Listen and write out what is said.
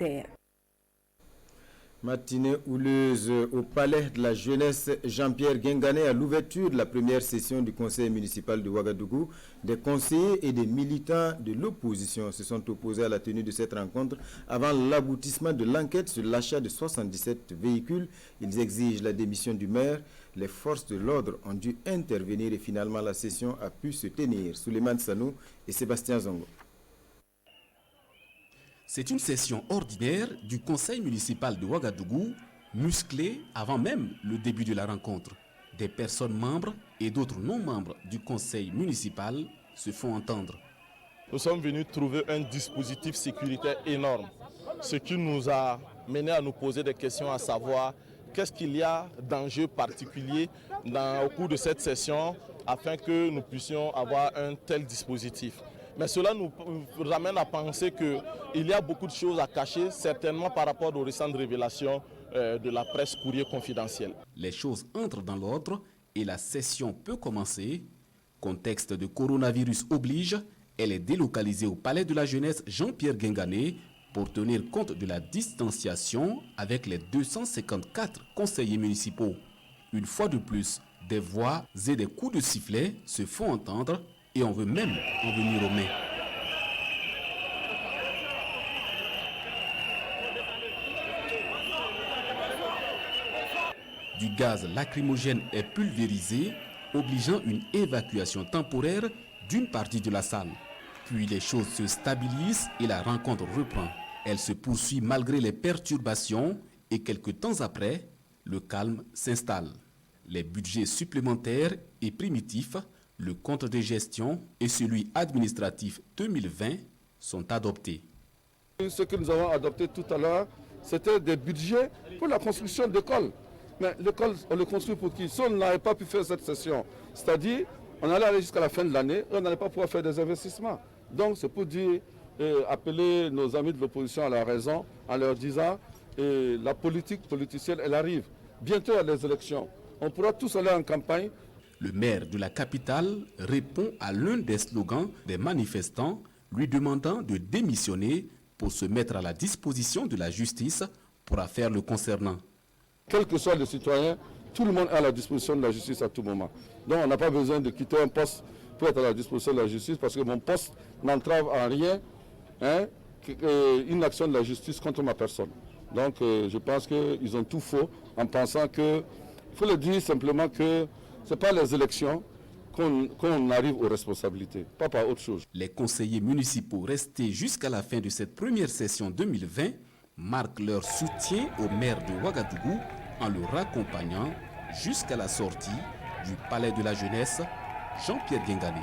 terre. Matinée houleuse au palais de la jeunesse, Jean-Pierre Guingané à l'ouverture de la première session du conseil municipal de Ouagadougou. Des conseillers et des militants de l'opposition se sont opposés à la tenue de cette rencontre avant l'aboutissement de l'enquête sur l'achat de 77 véhicules. Ils exigent la démission du maire. Les forces de l'ordre ont dû intervenir et finalement la session a pu se tenir. Souleymane Sanou et Sébastien Zongo. C'est une session ordinaire du conseil municipal de Ouagadougou, musclée avant même le début de la rencontre. Des personnes membres et d'autres non-membres du conseil municipal se font entendre. Nous sommes venus trouver un dispositif sécuritaire énorme, ce qui nous a mené à nous poser des questions, à savoir qu'est-ce qu'il y a d'enjeux particuliers au cours de cette session afin que nous puissions avoir un tel dispositif. Mais cela nous ramène à penser qu'il y a beaucoup de choses à cacher, certainement par rapport aux récentes révélations de la presse courrier confidentielle. Les choses entrent dans l'ordre et la session peut commencer. Contexte de coronavirus oblige, elle est délocalisée au palais de la jeunesse Jean-Pierre Guingané pour tenir compte de la distanciation avec les 254 conseillers municipaux. Une fois de plus, des voix et des coups de sifflet se font entendre et on veut même en venir aux mains. Du gaz lacrymogène est pulvérisé, obligeant une évacuation temporaire d'une partie de la salle. Puis les choses se stabilisent et la rencontre reprend. Elle se poursuit malgré les perturbations et quelques temps après, le calme s'installe. Les budgets supplémentaires et primitifs, le compte de gestion et celui administratif 2020 sont adoptés. Ce que nous avons adopté tout à l'heure, c'était des budgets pour la construction d'écoles. Mais l'école, on le construit pour qui? Si on n'avait pas pu faire cette session, c'est-à-dire on allait aller jusqu'à la fin de l'année et on n'allait pas pouvoir faire des investissements. Donc c'est pour dire, appeler nos amis de l'opposition à la raison en leur disant la politique politicienne, elle arrive. Bientôt à les élections. On pourra tous aller en campagne. Le maire de la capitale répond à l'un des slogans des manifestants, lui demandant de démissionner pour se mettre à la disposition de la justice pour affaires le concernant. Quel que soit le citoyen, tout le monde est à la disposition de la justice à tout moment. Donc on n'a pas besoin de quitter un poste pour être à la disposition de la justice parce que mon poste n'entrave en rien une action de la justice contre ma personne. Donc je pense qu'ils ont tout faux en pensant que, il faut le dire simplement que ce n'est pas les élections qu'on arrive aux responsabilités, pas par autre chose. Les conseillers municipaux restés jusqu'à la fin de cette première session 2020 marquent leur soutien au maire de Ouagadougou en le raccompagnant jusqu'à la sortie du palais de la jeunesse Jean-Pierre Guingané.